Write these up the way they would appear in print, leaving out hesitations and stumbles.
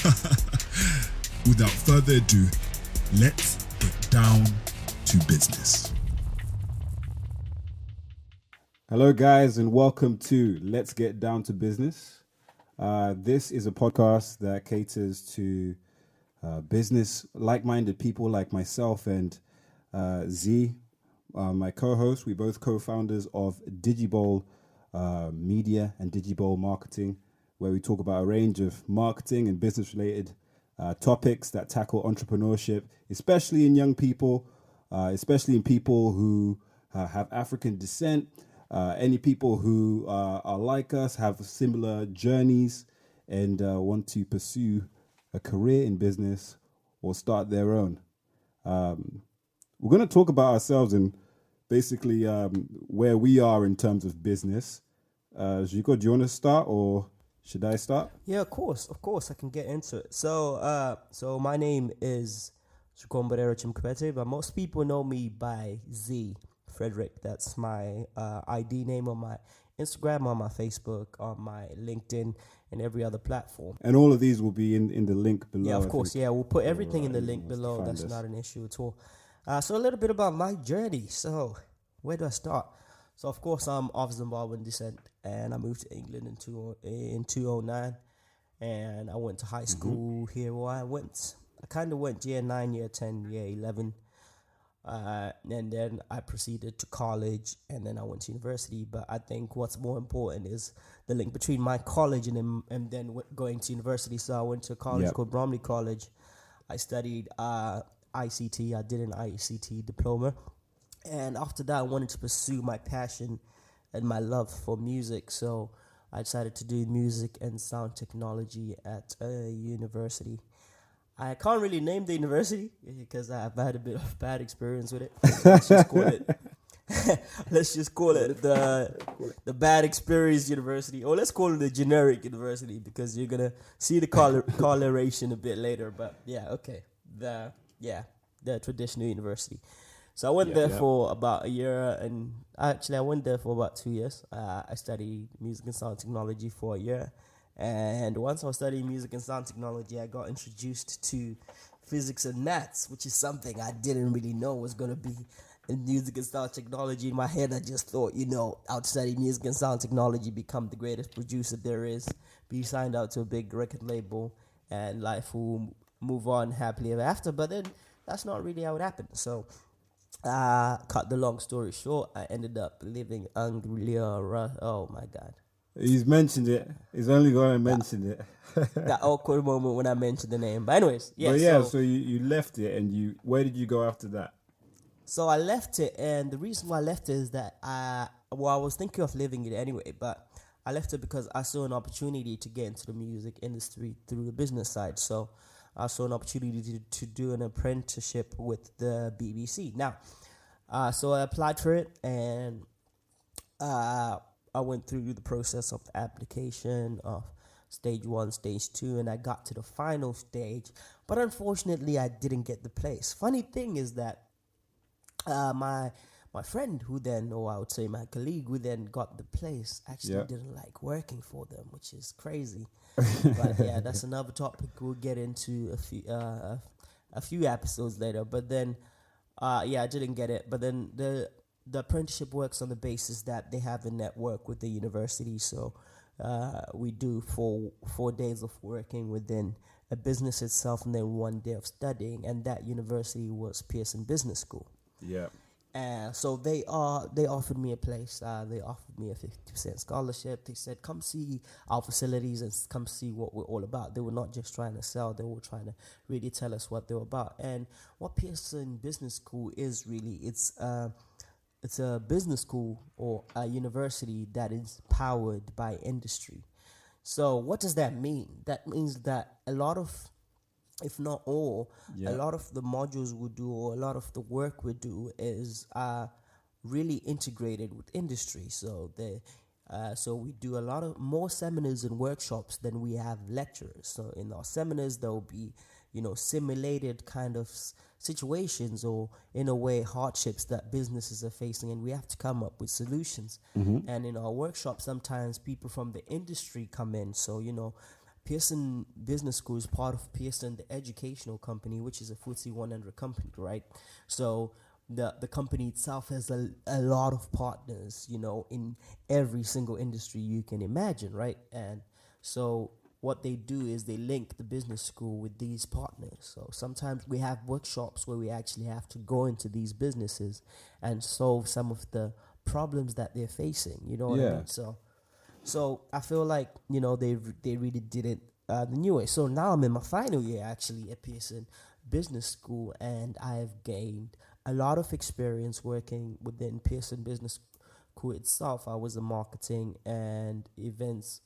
Without further ado, let's get down to business. Hello, guys, and welcome to Let's Get Down to Business. This is a podcast that caters to business, like-minded people like myself and Z, my co-host. We're both co-founders of Digibol Media and Digibol Marketing, where we talk about a range of marketing and business-related topics that tackle entrepreneurship, especially in young people, especially in people who have African descent, any people who are like us, have similar journeys, and want to pursue a career in business or start their own. We're going to talk about ourselves and basically where we are in terms of business. Zico, do you want to start or should I start? Yeah, of course, I can get into it. So my name is Zico Chimkwete, but most people know me by Z, Frederick. That's my ID name on my Instagram, on my Facebook, on my LinkedIn, and every other platform. And all of these will be in the link below. Yeah, of course. Yeah, we'll put everything in the link below. That's not an issue at all. So a little bit about my journey. So where do I start? So, of course, I'm of Zimbabwean descent, and I moved to England in 2009, and I went to high school here where I kind of went year 9, year 10, year 11, and then I proceeded to college, and then I went to university. But I think what's more important is the link between my college and then going to university. So I went to a college called Bromley College. I studied ICT. I did an ICT diploma. And after that, I wanted to pursue my passion and my love for music. So I decided to do music and sound technology at a university. I can't really name the university because I've had a bit of bad experience with it. Let's just call it the bad experience university. Or let's call it the generic university because you're going to see the correlation a bit later. But yeah, okay. The traditional university. So I went there for about a year, and actually I went there for about 2 years. I studied music and sound technology for a year, and once I was studying music and sound technology, I got introduced to physics and maths, which is something I didn't really know was going to be in music and sound technology. In my head, I just thought, I'd study music and sound technology, become the greatest producer there is, be signed out to a big record label, and life will move on happily ever after. But then that's not really how it happened. So cut the long story short, I ended up living oh my God. He's mentioned it. He's only going to mention it. That awkward moment when I mentioned the name. But anyways, so you left it, and where did you go after that? So I left it, and the reason why I left it is that I was thinking of leaving it anyway, but I left it because I saw an opportunity to get into the music industry through the business side. So I saw an opportunity to do an apprenticeship with the BBC. Now, so I applied for it, and I went through the process of application of stage 1, stage 2, and I got to the final stage. But unfortunately, I didn't get the place. Funny thing is that my friend who then, or I would say my colleague who then got the place, actually didn't like working for them, which is crazy. But yeah, that's another topic we'll get into a few episodes later. But then, I didn't get it. But then the apprenticeship works on the basis that they have a network with the university. So we do 4 days of working within a business itself, and then 1 day of studying. And that university was Pearson Business School. Yeah. So they offered me a place. They offered me a 50% scholarship. They said, come see our facilities and come see what we're all about. They were not just trying to sell. They were trying to really tell us what they were about. And what Pearson Business School is really, it's a business school or a university that is powered by industry. So what does that mean? That means that a lot of, if not all, a lot of the modules we do or a lot of the work we do is really integrated with industry. So we do a lot of more seminars and workshops than we have lectures. So in our seminars, there will be, simulated kind of situations or, in a way, hardships that businesses are facing, and we have to come up with solutions. And in our workshops, sometimes people from the industry come in. So, Pearson Business School is part of Pearson, the educational company, which is a FTSE 100 company, right? So the company itself has a lot of partners, in every single industry you can imagine, right? And so what they do is they link the business school with these partners. So sometimes we have workshops where we actually have to go into these businesses and solve some of the problems that they're facing. You know what I mean? So I feel like they really did it the new way. So now I'm in my final year actually at Pearson Business School, and I've gained a lot of experience working within Pearson Business School itself. I was a marketing and events,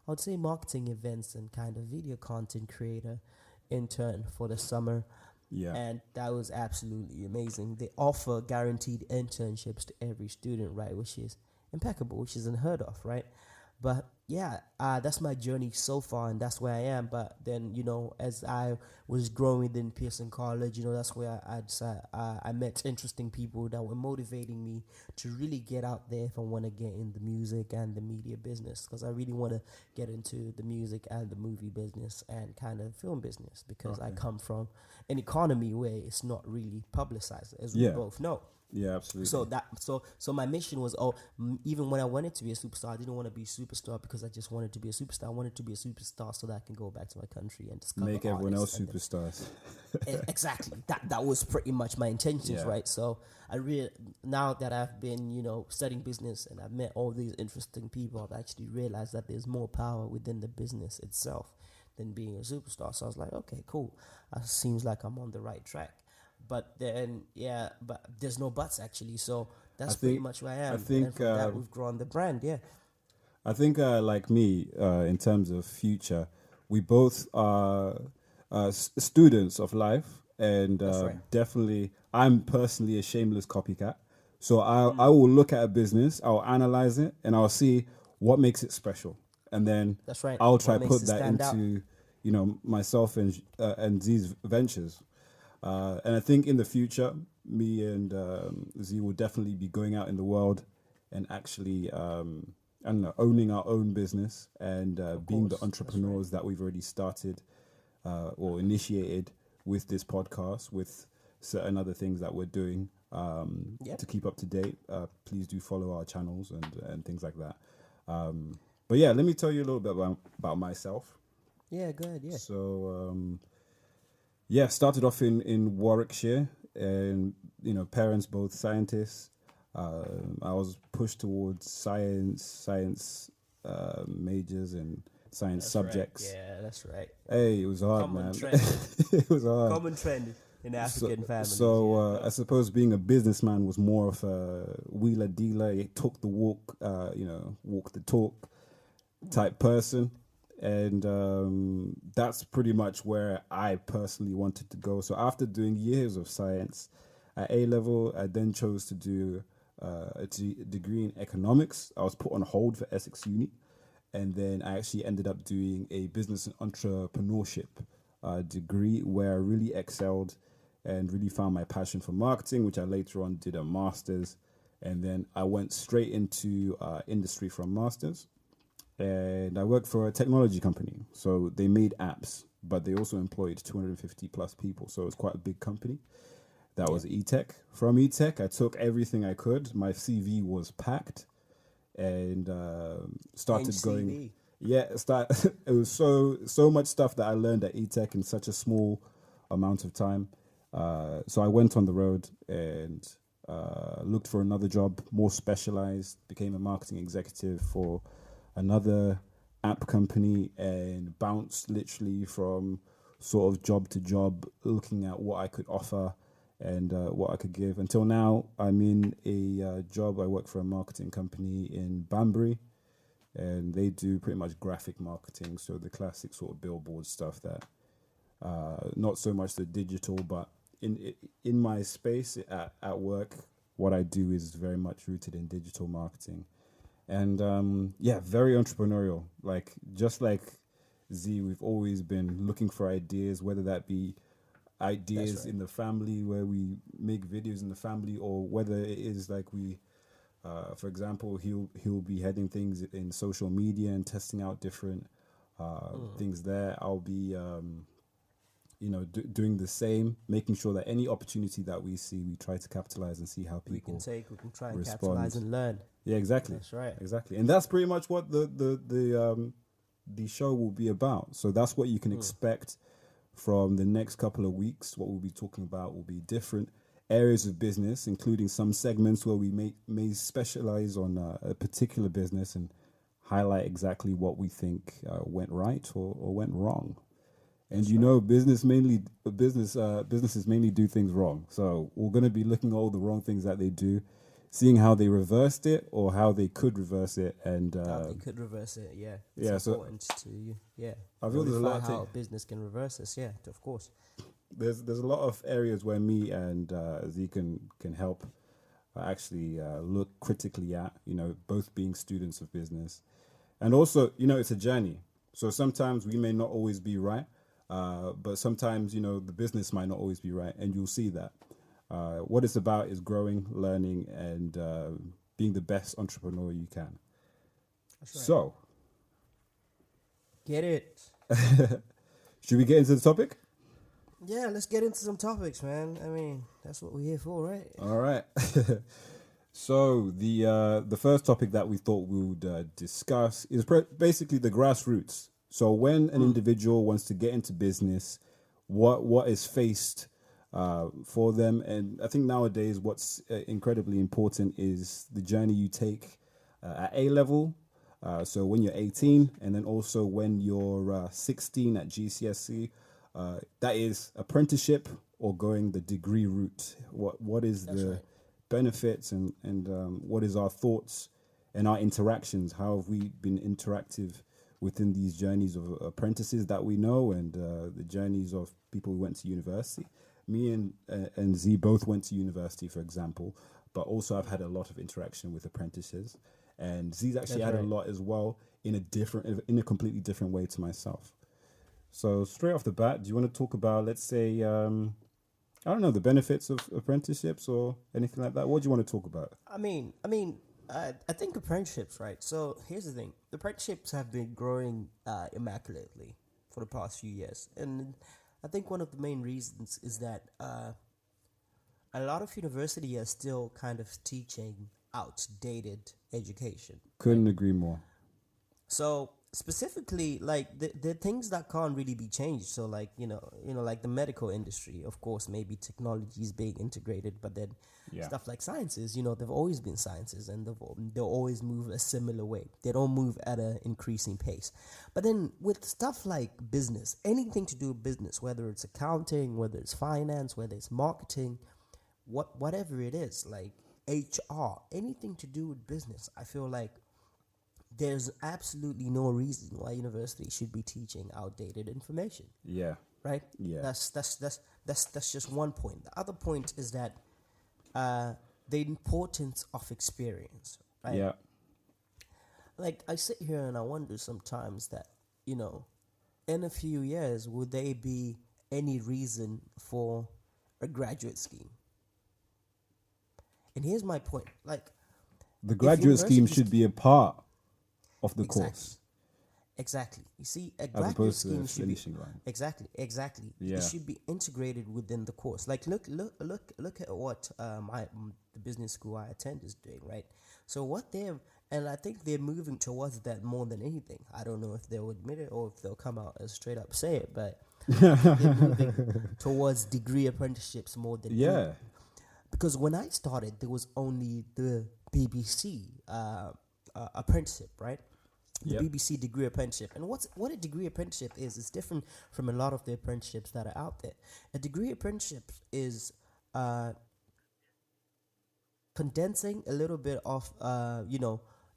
I would say marketing events and kind of video content creator intern for the summer. Yeah. And that was absolutely amazing. They offer guaranteed internships to every student, right? Which is impeccable, which is unheard of, right? But yeah, that's my journey so far, and that's where I am. But then, as I was growing in Pearson College, that's where I met interesting people that were motivating me to really get out there if I want to get in the music and the media business, because I really want to get into the music and the movie business and kind of film business, because I come from an economy where it's not really publicized, as we both know. Yeah, absolutely. So my mission was, even when I wanted to be a superstar, I didn't want to be a superstar because I just wanted to be a superstar. I wanted to be a superstar so that I can go back to my country and discover make everyone else superstars. Exactly. That was pretty much my intentions, right? So now that I've been, studying business and I've met all these interesting people, I've actually realized that there's more power within the business itself than being a superstar. So I was like, okay, cool. Seems like I'm on the right track. But then, but there's no buts actually. So that's pretty much where I am. I think and from that we've grown the brand. Yeah. I think, like me, in terms of future, we both are students of life, and definitely, I'm personally a shameless copycat. So I will look at a business, I'll analyze it, and I'll see what makes it special, and then that's right. I'll try put that into myself and these ventures. And I think in the future, me and Z will definitely be going out in the world and actually, owning our own business and being the entrepreneurs that we've already started or initiated with this podcast, with certain other things that we're doing to keep up to date. Please do follow our channels and things like that. But yeah, let me tell you a little bit about myself. Yeah, go ahead. Yeah. So, started off in Warwickshire, and parents both scientists. I was pushed towards science majors and science subjects. Right. Yeah, that's right. Hey, it was hard, Common man. trend. It was hard. Common trend in African families. So I suppose being a businessman was more of a wheeler dealer. He took the walk, walk the talk type person. And that's pretty much where I personally wanted to go. So after doing years of science at A level, I then chose to do a degree in economics. I was put on hold for Essex Uni, and then I actually ended up doing a business and entrepreneurship degree where I really excelled and really found my passion for marketing, which I later on did a master's, and then I went straight into industry from master's. And I worked for a technology company. So they made apps, but they also employed 250 plus people. So it was quite a big company. That was E-Tech. From E-Tech, I took everything I could. My CV was packed, and started going. CV. It was so much stuff that I learned at E-Tech in such a small amount of time. So I went on the road and looked for another job, more specialized, became a marketing executive for another app company, and bounced literally from sort of job to job, looking at what I could offer and what I could give. Until now, I'm in a job. I work for a marketing company in Banbury, and they do pretty much graphic marketing. So the classic sort of billboard stuff that, not so much the digital, but in my space at work, what I do is very much rooted in digital marketing. And very entrepreneurial. Just like Z, we've always been looking for ideas, whether that be ideas in the family where we make videos in the family, or whether it is like we, for example, he'll be heading things in social media and testing out different things there. I'll be, doing the same, making sure that any opportunity that we see, we try to capitalize and see how We people can try and respond. capitalize and learn. Yeah, exactly. That's right. Exactly. And that's pretty much what the show will be about. So that's what you can expect from the next couple of weeks. What we'll be talking about will be different areas of business, including some segments where we may specialize on a particular business and highlight exactly what we think went right or went wrong. And businesses mainly do things wrong. So we're going to be looking at all the wrong things that they do, seeing how they reversed it or how they could reverse it. And How they could reverse it, yeah. So important to I feel there's a lot of how a business can reverse this, yeah, of course. there's a lot of areas where me and Z can help actually look critically at, both being students of business. And also, it's a journey. So sometimes we may not always be right, but sometimes, the business might not always be right, and you'll see that. What it's about is growing, learning, and being the best entrepreneur you can. That's right. So, get it. should we get into the topic? Yeah, let's get into some topics, man. I mean, that's what we're here for, right? All right. So the first topic that we thought we would discuss is basically the grassroots. So when an individual wants to get into business, what is faced for them? And I think nowadays what's incredibly important is the journey you take at A level. So when you're 18, and then also when you're 16 at GCSE, that is apprenticeship or going the degree route. What is That's the right. benefits and what is our thoughts and our interactions? How have we been interactive within these journeys of apprentices that we know and the journeys of people who went to university? Me and Z both went to university, for example, but also I've had a lot of interaction with apprentices, and Z's actually That's had a right. lot as well in a completely different way to myself. So straight off the bat, do you want to talk about, let's say, I don't know, the benefits of apprenticeships or anything like that? What do you want to talk about? I think apprenticeships, right? So here's the thing: the apprenticeships have been growing immaculately for the past few years, and I think one of the main reasons is that a lot of university are still kind of teaching outdated education. Couldn't agree more. So specifically, like the things that can't really be changed. So like like the medical industry, of course, maybe technology is being integrated, but then stuff like sciences, they've always been sciences, and they'll always move a similar way. They don't move at an increasing pace. But then with stuff like business, anything to do with business, whether it's accounting, whether it's finance, whether it's marketing, whatever it is, like HR, anything to do with business, I feel like there's absolutely no reason why university should be teaching outdated information. Yeah. Right? Yeah. That's just one point. The other point is that the importance of experience, right? Yeah. Like I sit here and I wonder sometimes that, in a few years, would there be any reason for a graduate scheme? And here's my point. Like, the graduate scheme universities- should be a part of the Exactly. course. Exactly. You see, a As graduate opposed to scheme the should be finishing line. exactly. Yeah. It should be integrated within the course. Like, look at what the business school I attend is doing, right? So and I think they're moving towards that more than anything. I don't know if they'll admit it or if they'll come out and straight up say it, but they're moving towards degree apprenticeships more than anything. Because when I started, there was only the BBC apprenticeship, right? The Yep. BBC degree apprenticeship. And what a degree apprenticeship is different from a lot of the apprenticeships that are out there. A degree apprenticeship is condensing a little bit of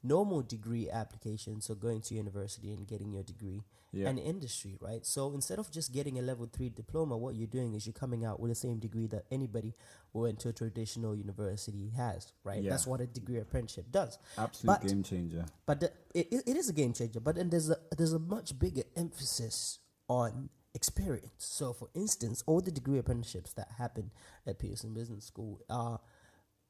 normal degree application, so going to university and getting your degree, and industry, right? So instead of just getting a level 3 diploma, what you're doing is you're coming out with the same degree that anybody who went to a traditional university has, right? Yeah. That's what a degree apprenticeship does. Absolute game changer. But it is a game changer. But then there's a much bigger emphasis on experience. So, for instance, all the degree apprenticeships that happen at Pearson Business School are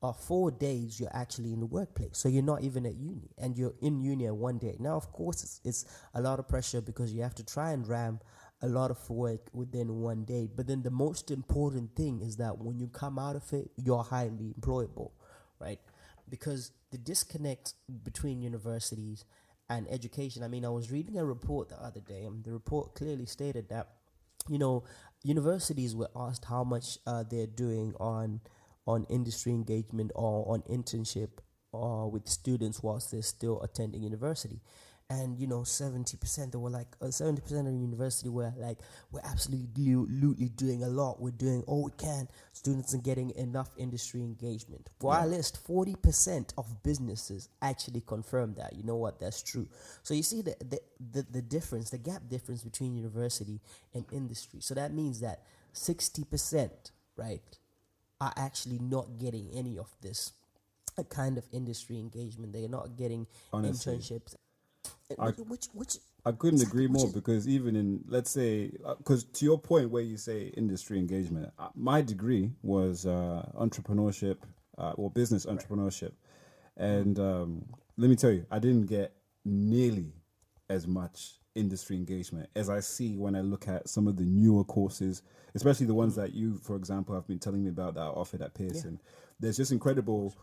4 days you're actually in the workplace. So you're not even at uni, and you're in uni at 1 day. Now, of course, it's a lot of pressure because you have to try and ram a lot of work within 1 day. But then the most important thing is that when you come out of it, you're highly employable, right? Because the disconnect between universities and education, I mean, I was reading a report the other day, and the report clearly stated that, universities were asked how much they're doing on industry engagement or on internship or with students whilst they're still attending university. And 70%, they were like 70% of the university were like, we're absolutely doing a lot, we're doing all we can, students are getting enough industry engagement. While at least 40% of businesses actually confirm that, that's true. So you see the difference, the gap difference between university and industry. So that means that 60%, right, are actually not getting any of this kind of industry engagement. They're not getting internships. I couldn't agree more, because even in, let's say, because to your point where you say industry engagement, my degree was entrepreneurship or business entrepreneurship. And let me tell you, I didn't get nearly as much industry engagement as I see when I look at some of the newer courses, especially the ones that you, for example, have been telling me about that are offered at Pearson. There's just incredible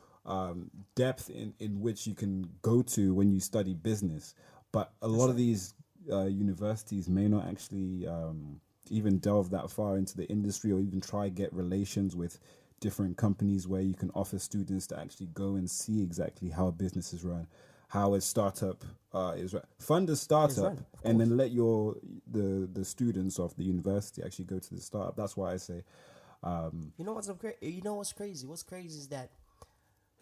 depth in which you can go to when you study business. But a lot of these universities may not actually even delve that far into the industry, or even try get relations with different companies where you can offer students to actually go and see exactly how a business is run, how a startup is run. Fund a startup and then let the students of the university actually go to the startup. That's why I say, what's crazy? What's crazy is that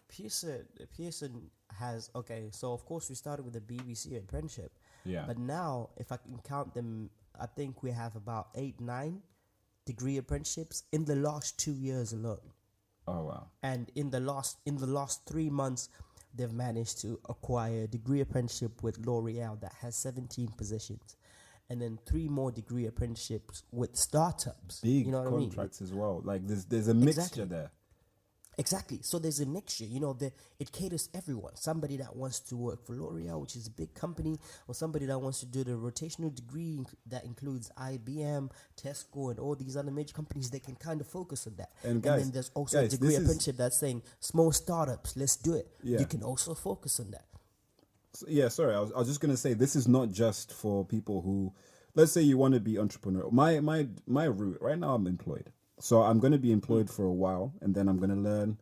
Pearson has, so of course we started with the BBC apprenticeship. Yeah. But now, if I can count them, I think we have about 8-9 degree apprenticeships in the last 2 years alone. Oh wow. And in the last 3 months, they've managed to acquire a degree apprenticeship with L'Oreal that has 17 positions. And then 3 more degree apprenticeships with startups. Big you know what contracts as well. Like there's a mixture there. Exactly. So there's a mixture, it caters everyone. Somebody that wants to work for L'Oreal, which is a big company, or somebody that wants to do the rotational degree that includes IBM, Tesco, and all these other major companies, they can kind of focus on that. And then there's also a degree apprenticeship that's saying small startups, let's do it. Yeah. You can also focus on that. Sorry, I was just going to say, this is not just for people who, let's say you want to be entrepreneur. My route, right now I'm employed. So I'm going to be employed for a while, and then I'm going to learn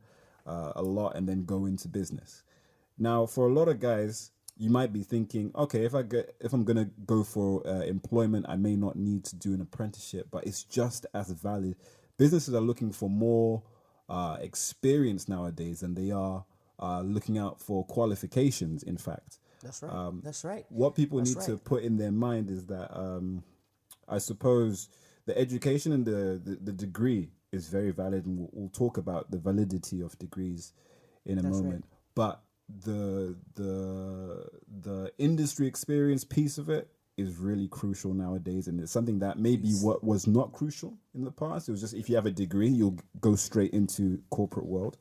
a lot and then go into business. Now, for a lot of guys, you might be thinking, okay, if I'm going to go for employment, I may not need to do an apprenticeship, but it's just as valid. Businesses are looking for more experience nowadays than they are looking out for qualifications, in fact. That's right. That's right. What people need to put in their mind is that, I suppose, the education and the degree is very valid, and we'll talk about the validity of degrees in a moment. Right. But the industry experience piece of it is really crucial nowadays, and it's something that maybe what was not crucial in the past. It was just, if you have a degree, you'll go straight into corporate world.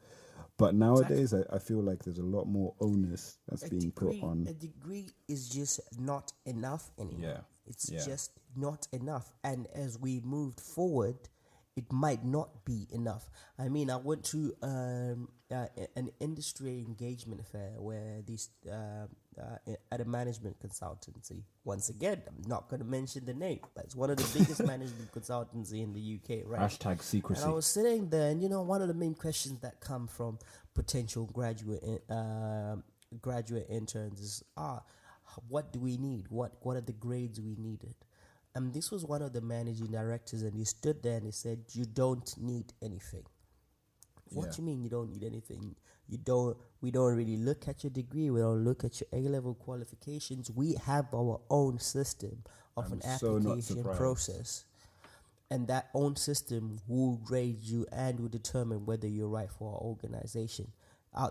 But nowadays, I feel like there's a lot more onus that's being put on. A degree is just not enough anymore. Yeah. It's just not enough. And as we moved forward, it might not be enough. I mean, I went to an industry engagement fair where these at a management consultancy. Once again, I'm not going to mention the name, but it's one of the biggest management consultancy in the UK, right? # secrecy. And I was sitting there, and one of the main questions that come from potential graduate interns is, what do we need? What are the grades we needed? And this was one of the managing directors, and he stood there and he said, "You don't need anything." What do you mean you don't need anything? We don't really look at your degree. We don't look at your A-level qualifications. We have our own system of an application process. And that own system will grade you and will determine whether you're right for our organization.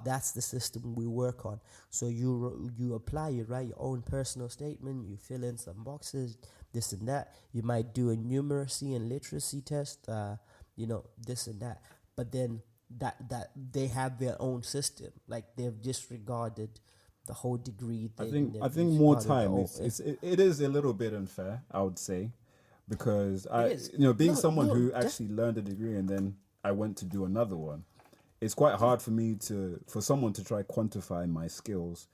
That's the system we work on. So you apply, you write your own personal statement, you fill in some boxes, this and that. You might do a numeracy and literacy test, this and that. But then that they have their own system. Like they've disregarded the whole degree I thing. think They've I think more disregarded the time. whole- It is a little bit unfair, I would say, because is. being No, someone no, who actually learned a degree and then I went to do another one, it's quite hard for someone to try quantify my skills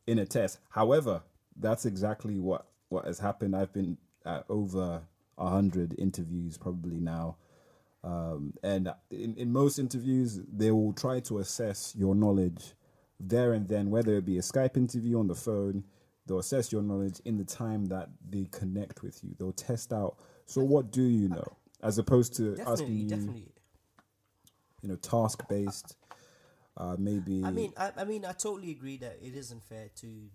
in a test. However, that's exactly what has happened. I've been at over 100 interviews probably now. And in most interviews, they will try to assess your knowledge there and then, whether it be a Skype interview on the phone, they'll assess your knowledge in the time that they connect with you. They'll test out. So what do you know? As opposed to asking you, definitely. task based, maybe. I mean, I totally agree that it isn't fair to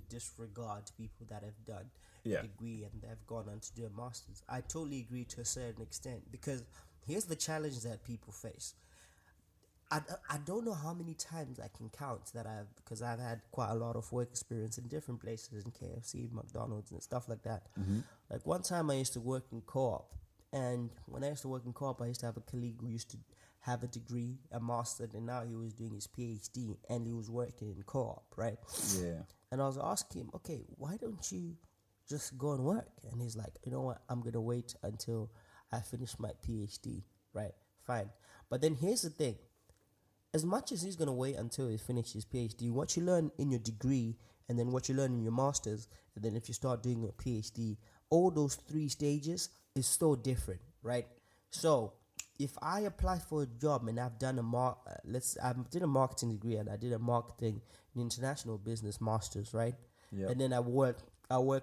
disregard people that have done Yeah. a degree and have gone on to do a master's. I totally agree to a certain extent, because here's the challenge that people face. I don't know how many times I can count that because I've had quite a lot of work experience in different places, in KFC, McDonald's, and stuff like that. Like one time I used to work in co-op, and when I used to work in co-op, I used to have a colleague who used to have a degree, a master, and now he was doing his PhD, and he was working in co-op, right? Yeah. And I was asking him, okay, why don't you just go and work? And he's like, you know what, I'm going to wait until I finish my PhD, right? Fine. But then here's the thing. As much as he's going to wait until he finishes his PhD, what you learn in your degree, and then what you learn in your master's, and then if you start doing a PhD, all those 3 stages is so different, right? So if I apply for a job and I've done I did a marketing degree and I did a marketing and international business masters, right? Yeah. And then I work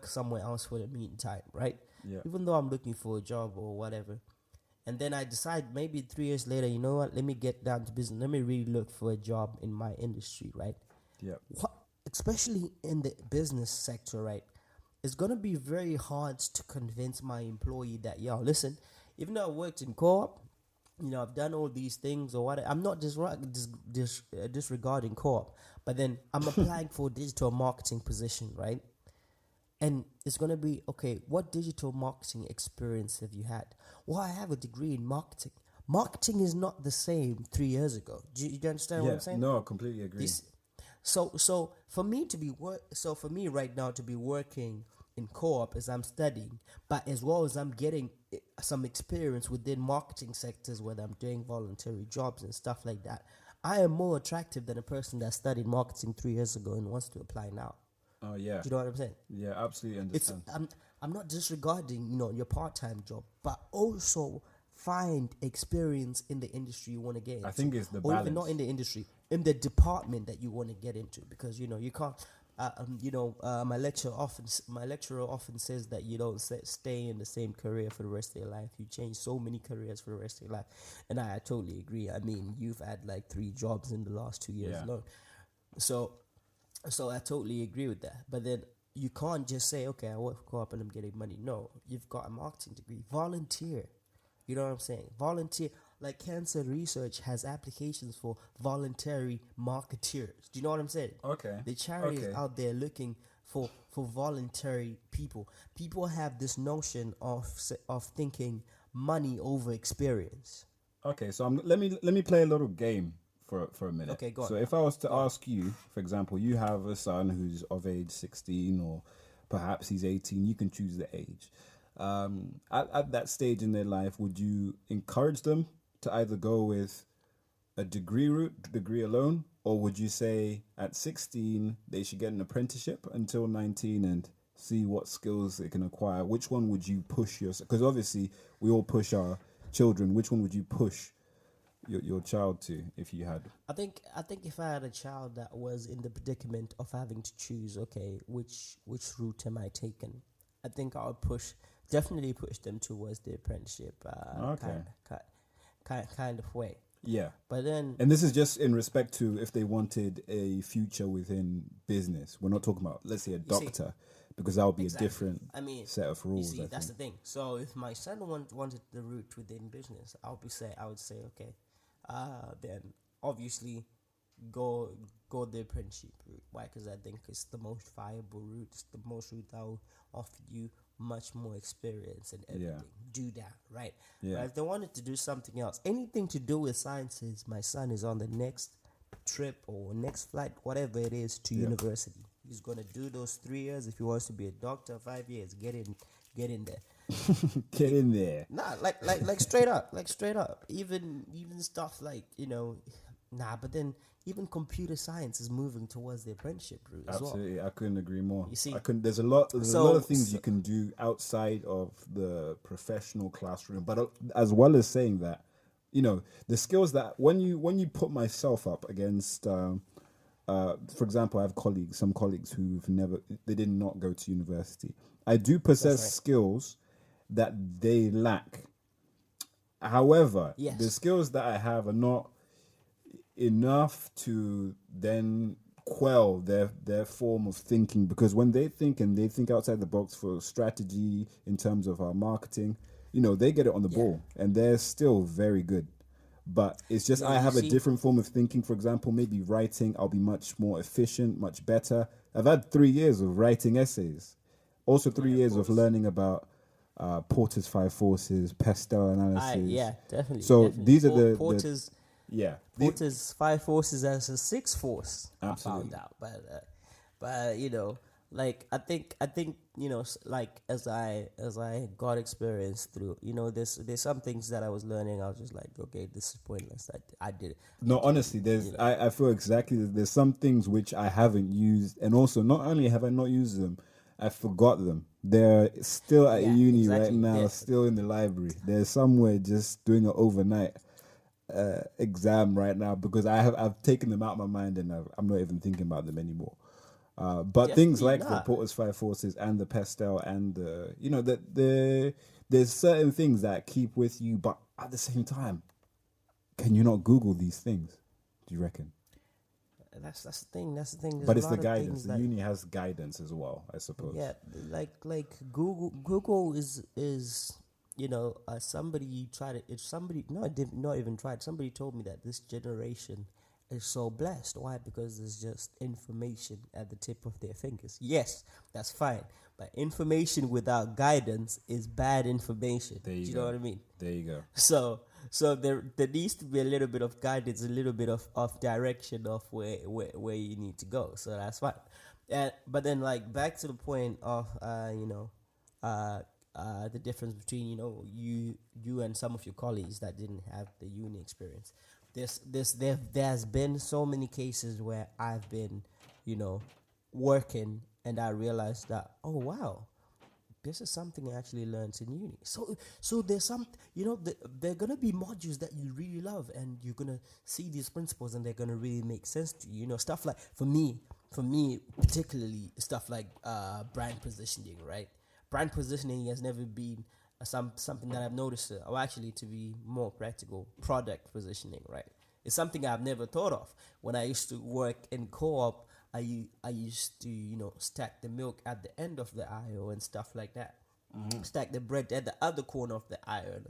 somewhere else for the meantime, right? Yeah. Even though I'm looking for a job or whatever. And then I decide maybe 3 years later, you know what? Let me get down to business. Let me really look for a job in my industry, right? Yeah. Especially in the business sector, right? It's going to be very hard to convince my employee that, yo, listen, even though I worked in co-op, I've done all these things or what. I'm not disregarding co-op, but then I'm applying for a digital marketing position, right? And it's going to be, okay, what digital marketing experience have you had? Well, I have a degree in marketing. Marketing is not the same 3 years ago. Do you understand what I'm saying? No, I completely agree. So for me right now to be working in co-op as I'm studying, but as well as I'm getting some experience within marketing sectors, whether I'm doing voluntary jobs and stuff like that, I am more attractive than a person that studied marketing 3 years ago and wants to apply now. Oh, yeah. Do you know what I'm saying? Yeah, absolutely understand. I'm not disregarding, your part-time job, but also find experience in the industry you want to get into. I think it's the or balance. even not in the industry, in the department that you want to get into, because you can't. My lecturer often says that you don't stay in the same career for the rest of your life. You change so many careers for the rest of your life, and I totally agree. I mean, you've had like 3 jobs in the last 2 years alone, so I totally agree with that. But then you can't just say, okay, I work for co-op and I'm getting money. No, you've got a marketing degree. Volunteer. You know what I'm saying? Volunteer. Like cancer research has applications for voluntary marketeers. Do you know what I'm saying? Okay. The charity is out there looking for voluntary people. People have this notion of thinking money over experience. Okay, so let me play a little game for a minute. Okay, go on. So if I was to ask you, for example, you have a son who's of age 16 or perhaps he's 18, you can choose the age. At that stage in their life, would you encourage them to either go with a degree alone, or would you say at 16 they should get an apprenticeship until 19 and see what skills they can acquire? Which one would you push yourself? Because obviously we all push our children. Which one would you push your child to if you had? I think if I had a child that was in the predicament of having to choose, okay, which route am I taking? I think I would definitely push them towards the apprenticeship kind of way. Yeah. But then, and this is just in respect to if they wanted a future within business. We're not talking about, let's say, a doctor, because that would be a different set of rules. You see, that's the thing. So if my son wanted the route within business, I would say, okay, then obviously go the apprenticeship route. Why? Because I think it's the most viable route. It's the most route that will offer you much more experience and everything. Yeah. Do that, right? Yeah. But if they wanted to do something else, anything to do with sciences, my son is on the next trip or next flight, whatever it is, to university. He's gonna do those 3 years. If he wants to be a doctor, 5 years, get in there. Get in there. Nah, like straight up, Even stuff like, but then even computer science is moving towards the apprenticeship route as well. Absolutely, I couldn't agree more. You see, there's a lot of things you can do outside of the professional classroom, but as well as saying that, the skills that when you put myself up against, for example, I have some colleagues they did not go to university. I do possess skills that they lack. However, the skills that I have are not enough to then quell their form of thinking, because when they think outside the box for strategy in terms of our marketing, they get it on the ball and they're still very good. But it's just I have a different form of thinking. For example, maybe writing, I'll be much more efficient, much better. I've had 3 years of writing essays, also 3 years of learning about Porter's 5 forces, Pestel analysis. Definitely. So these are the Porter's. Porter's 5 forces as a 6 force. Absolutely. I found out, but I think like as I got experience through, there's some things that I was learning. I was just like, okay, this is pointless. I did it. No, honestly, I feel exactly that there's some things which I haven't used, and also not only have I not used them, I forgot them. They're still at uni right now, still in the library. They're somewhere just doing an overnight exam right now, because I've taken them out of my mind and I'm not even thinking about them anymore. But things like the Porter's 5 forces and the Pestel and there's certain things that keep with you, but at the same time, can you not Google these things? Do you reckon? That's the thing. There's but it's the guidance. The uni has guidance as well, I suppose. Yeah, like Google is somebody tried it. If somebody not even tried. Somebody told me that this generation is so blessed. Why? Because there's just information at the tip of their fingers. Yes, that's fine. But information without guidance is bad information. Do you know what I mean? There you go. So there needs to be a little bit of guidance, a little bit of direction of where you need to go. So that's fine. But then like back to the point of the difference between you and some of your colleagues that didn't have the uni experience. There's been so many cases where I've been working and I realized that, oh wow, this is something I actually learned in uni. So there's some, there are going to be modules that you really love and you're going to see these principles and they're going to really make sense to you. Stuff like, for me, particularly stuff like brand positioning, right? Brand positioning has never been something that I've noticed, or actually, to be more practical, product positioning, right? It's something I've never thought of. When I used to work in co-op, I used to, stack the milk at the end of the aisle and stuff like that. Mm-hmm. Stack the bread at the other corner of the aisle,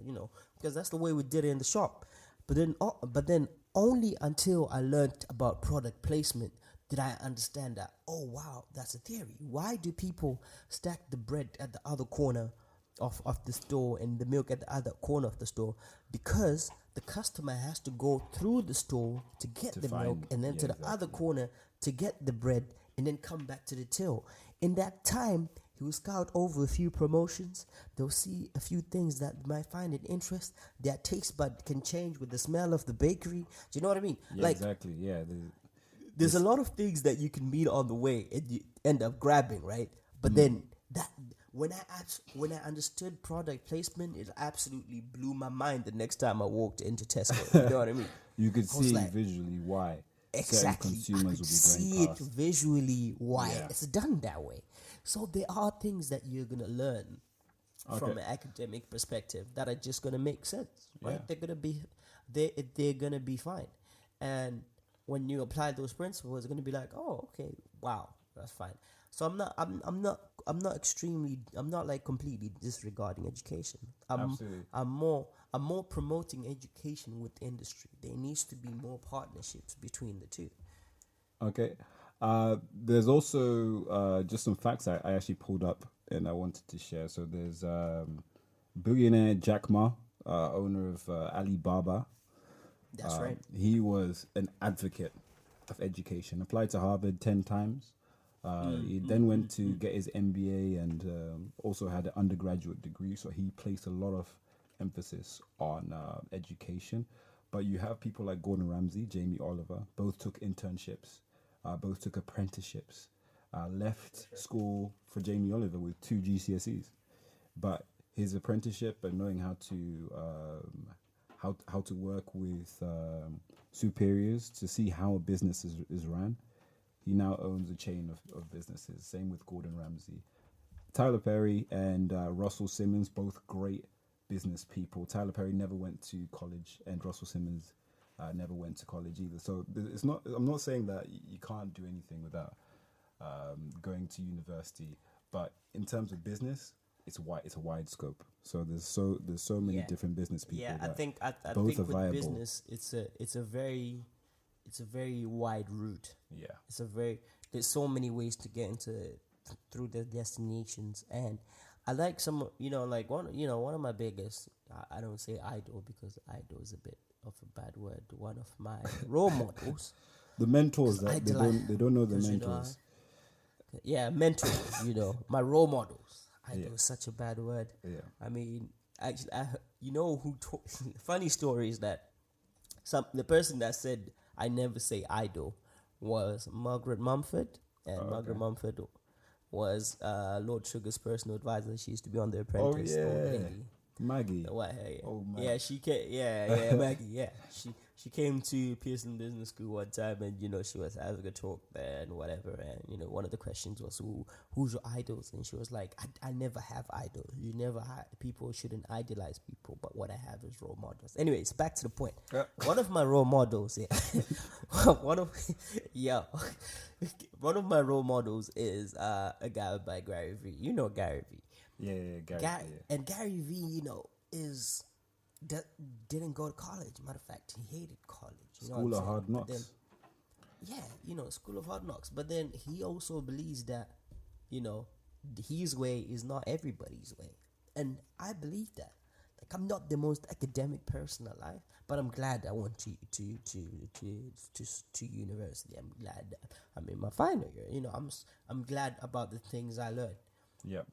because that's the way we did it in the shop. But then only until I learned about product placement did I understand that, oh wow, that's a theory. Why do people stack the bread at the other corner of the store and the milk at the other corner of the store? Because the customer has to go through the store to get the milk and then to the other corner to get the bread and then come back to the till. In that time, he will scout over a few promotions. They'll see a few things that might find an interest. Their taste bud can change with the smell of the bakery. Do you know what I mean? Yeah, exactly. Yeah. There's a lot of things that you can meet on the way and you end up grabbing, right? But then that when I understood product placement, it absolutely blew my mind the next time I walked into Tesco. You know what I mean? You could see visually why exactly consumers I could will be see going it past. visually why it's done that way. So there are things that you're gonna learn from an academic perspective that are just gonna make sense, right? Yeah. They're gonna be fine, and when you apply those principles, it's gonna be like, oh, okay, wow, that's fine. So I'm not like completely disregarding education. Absolutely. I'm more promoting education with industry. There needs to be more partnerships between the two. Okay. There's also just some facts I actually pulled up and I wanted to share. So there's billionaire Jack Ma, owner of Alibaba. That's right. He was an advocate of education. Applied to Harvard 10 times. He then went to get his MBA and also had an undergraduate degree. So he placed a lot of emphasis on education. But you have people like Gordon Ramsay, Jamie Oliver, both took internships, both took apprenticeships, left school for Jamie Oliver with 2 GCSEs. But his apprenticeship and knowing how to work with superiors to see how a business is run, he now owns a chain of businesses. Same with Gordon Ramsay. Tyler Perry and Russell Simmons, both great business people. Tyler Perry never went to college, and Russell Simmons never went to college either. So it's not. I'm not saying that you can't do anything without going to university, but in terms of business, it's a wide scope. So there's so many different business people. Yeah, I that think both with are viable. business, it's a very wide route. Yeah. There's so many ways to get into through the destinations, and I like some, like one of my biggest, I don't say idol because idol is a bit of a bad word. One of my role models. The mentors that they don't know the 'cause, mentors. Mentors. My role models. Idol is such a bad word. Yeah. I mean, actually, who told? Funny story is that the person that said I never say idol was Margaret Mumford, and Margaret Mumford was Lord Sugar's personal advisor. She used to be on The Apprentice. Maggie. The white hair. Oh, Maggie. Yeah, she came. Yeah, Maggie. Yeah, she came to Pearson Business School one time, and she was having a talk there and whatever. And one of the questions was, "Who's your idols?" And she was like, "I never have idols. You never people shouldn't idolize people, but what I have is role models." Anyways, back to the point. One of my role models, one of my role models is a guy by Gary Vee. You know Gary Vee. Yeah, Gary. And Gary Vee, didn't go to college. Matter of fact, he hated college. School of Hard Knocks. School of Hard Knocks. But then he also believes that, his way is not everybody's way, and I believe that. Like, I'm not the most academic person alive, but I'm glad I went to university. I'm glad that I'm in my final year. I'm glad about the things I learned. Yeah.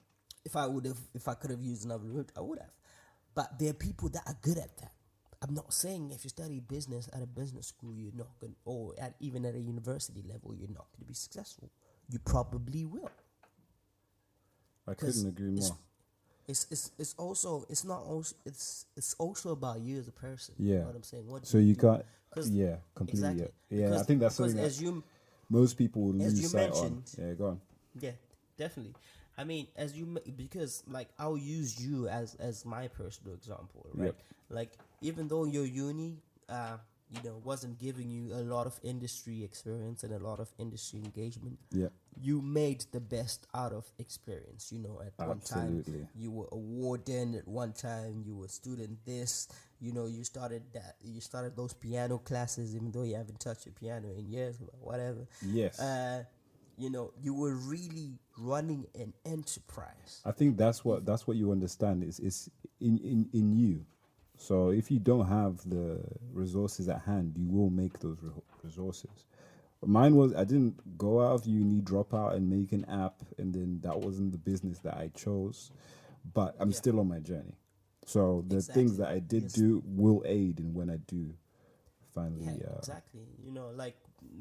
If I could have used another route, I would have. But there are people that are good at that. I'm not saying if you study business at a business school, you're not going, or even at a university level, you're not going to be successful. You probably will. I couldn't agree more. It's also about you as a person. Yeah. You know what I'm saying? Can't. Yeah, completely. Exactly. Yeah, Because, I think that's something that most people will lose sight on. Yeah, go on. Yeah, definitely. I mean, because like I'll use you as my personal example, right? Yep. Like, even though your uni, wasn't giving you a lot of industry experience and a lot of industry engagement, Yeah. you made the best out of experience. At one time you were a warden. At one time you were student this. You started those piano classes, even though you haven't touched a piano in years, but whatever. Yes. You were really running an enterprise. I think that's what you understand is in you. So if you don't have the resources at hand, you will make those resources. Mine was, I didn't go out of uni, drop out and make an app, and then that wasn't the business that I chose, but I'm still on my journey. So the things that I did do will aid in when I do finally. Exactly.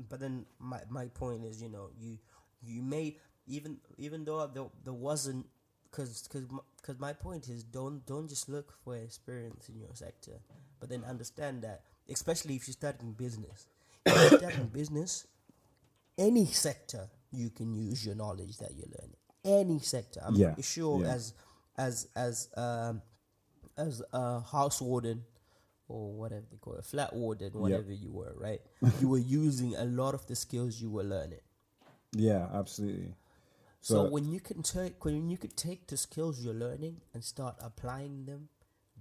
But then my point is, you may even though there wasn't, because my point is, don't just look for experience in your sector, but then understand that, especially if you start in business. If you start in business, any sector you can use your knowledge that you're learning. Any sector, I'm pretty sure as a house warden, or whatever they call it, flat warden, whatever you were, right? You were using a lot of the skills you were learning. Yeah, absolutely. So when you could take the skills you're learning and start applying them,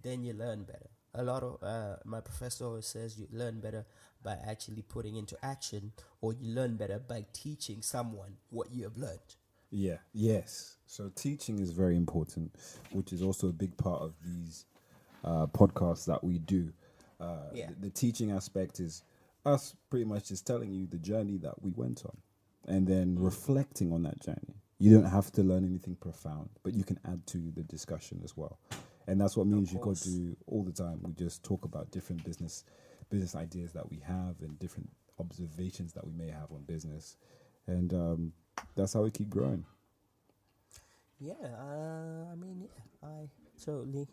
then you learn better. A lot of my professor always says you learn better by actually putting into action, or you learn better by teaching someone what you have learned. Yeah. Yes. So teaching is very important, which is also a big part of these podcasts that we do. Yeah. The teaching aspect is us pretty much just telling you the journey that we went on, and then reflecting on that journey. You don't have to learn anything profound, but you can add to the discussion as well. And that's what means you got course. to do all the time. We just talk about different business ideas that we have and different observations that we may have on business, and that's how we keep growing. Yeah, I mean, yeah, totally,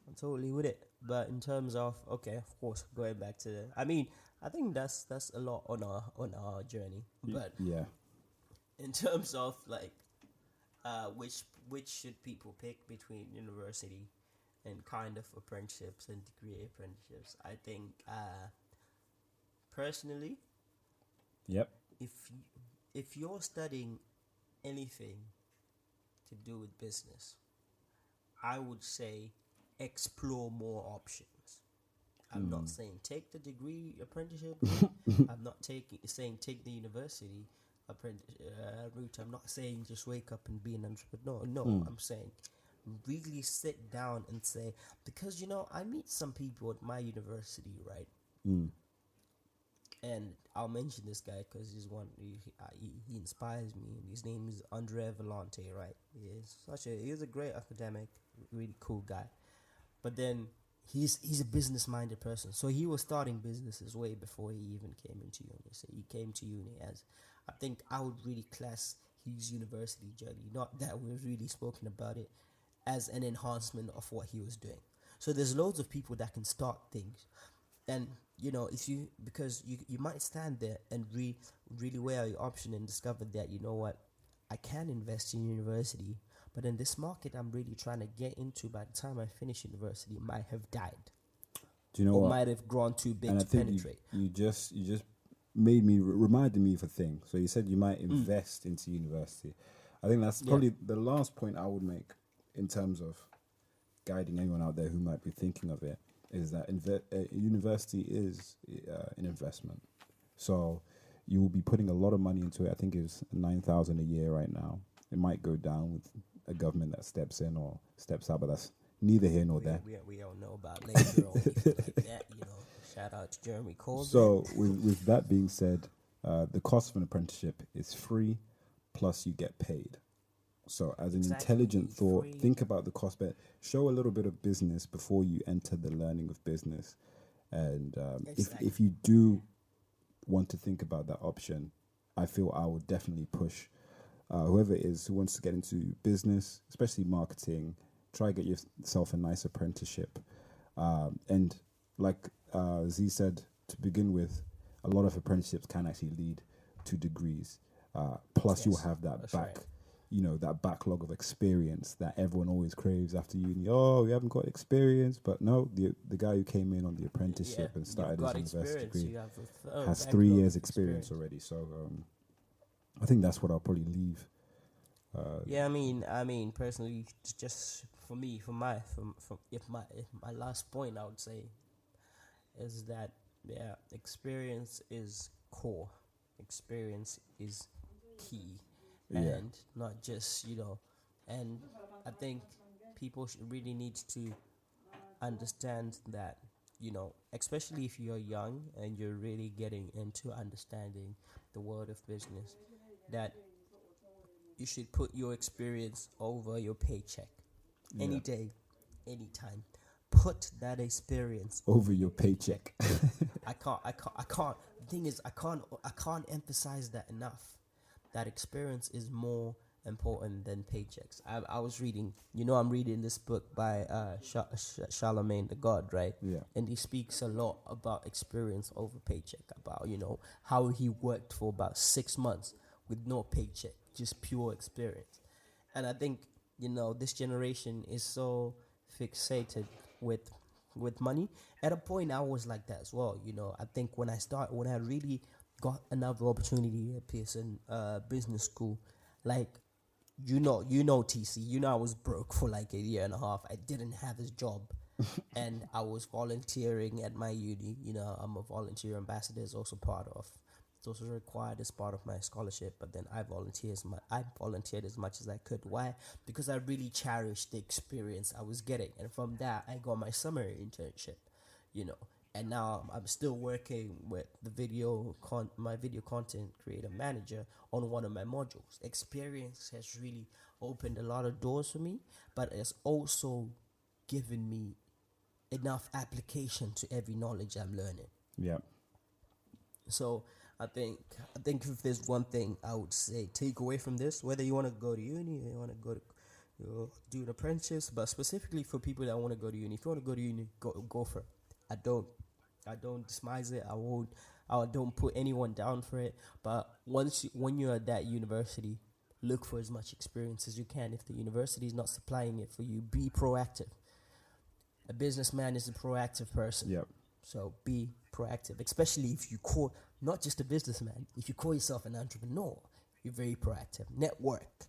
I'm totally with it. But in terms of, okay, of course, going back to I mean, I think that's a lot on our journey. But Yeah. in terms of like, which should people pick between university and kind of apprenticeships and degree apprenticeships? I think, personally, Yep. if you, if you're studying anything to do with business, I would say explore more options. I'm not saying take the degree apprenticeship route. I'm not saying take the university route. I'm not saying just wake up and be an entrepreneur. No, I'm saying really sit down and say, because I meet some people at my university, right? And I'll mention this guy because he's one. He inspires me, and his name is Andre Volante, right? He's a great academic, really cool guy. But then he's a business minded person. So he was starting businesses way before he even came into uni. So he came to uni as, I think I would really class his university journey, not that we've really spoken about it, as an enhancement of what he was doing. So there's loads of people that can start things. And if you, because you might stand there and really weigh out your option and discover that, you know what, I can invest in university, but in this market I'm really trying to get into, by the time I finish university, might have died. Do you know or what? might have grown too big And to I think penetrate. you just reminded me of a thing. So you said you might invest into university. I think that's probably the last point I would make in terms of guiding anyone out there who might be thinking of it, is that university is an investment. So you will be putting a lot of money into it. I think it's 9,000 a year right now. It might go down with a government that steps in or steps out, but that's neither here nor there. We all know about labor or anything like that. Shout out to Jeremy Corbyn. So with that being said, the cost of an apprenticeship is free, plus you get paid. So as an intelligent thought, think about the cost, but show a little bit of business before you enter the learning of business. And if you do want to think about that option, I feel I would definitely push whoever it is who wants to get into business, especially marketing, try to get yourself a nice apprenticeship. And like Z said, to begin with, a lot of apprenticeships can actually lead to degrees. Plus you'll have that that backlog of experience that everyone always craves after uni. Oh, we haven't got experience, but no, the guy who came in on the apprenticeship and started his university degree has 3 years experience already. So I think that's what I'll probably leave. I mean, personally, just for me, my last point, I would say, is that experience is core. Experience is key. And not just, and I think people really need to understand that, especially if you're young and you're really getting into understanding the world of business, that you should put your experience over your paycheck any day, anytime. Put that experience over your paycheck. I can't. The thing is, I can't emphasize that enough. That experience is more important than paychecks. I was reading, I'm reading this book by Charlemagne the God, right? Yeah. And he speaks a lot about experience over paycheck, about, how he worked for about 6 months with no paycheck, just pure experience. And I think, this generation is so fixated with money. At a point, I was like that as well. I think when I really got another opportunity at Pearson Business School, like, TC, I was broke for like a year and a half. I didn't have a job. And I was volunteering at my uni. I'm a volunteer ambassador, is also part of Those were required as part of my scholarship, but then I volunteered as much as I could. Why? Because I really cherished the experience I was getting, and from that I got my summer internship, and now I'm still working with my video content creator manager on one of my modules. Experience has really opened a lot of doors for me, but it's also given me enough application to every knowledge I'm learning. Yeah. So I think if there's one thing I would say take away from this, whether you want to go to uni or you want to go to do an apprenticeship, but specifically for people that want to go to uni, if you want to go to uni, go for it. I don't despise it. I don't put anyone down for it. But when you're at that university, look for as much experience as you can. If the university is not supplying it for you, be proactive. A businessman is a proactive person. Yep. So be proactive, especially if you call not just a businessman. If you call yourself an entrepreneur, you're very proactive. Network,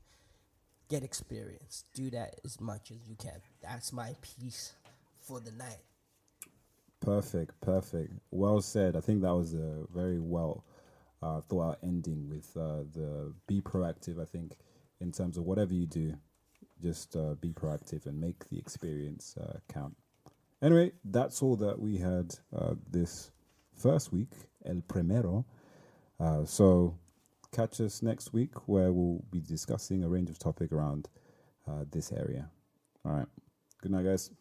get experience. Do that as much as you can. That's my piece for the night. Perfect. Well said. I think that was a very well thought out ending with the be proactive. I think in terms of whatever you do, just be proactive and make the experience count. Anyway, that's all that we had this first week, El Primero. So catch us next week where we'll be discussing a range of topics around this area. All right. Good night, guys.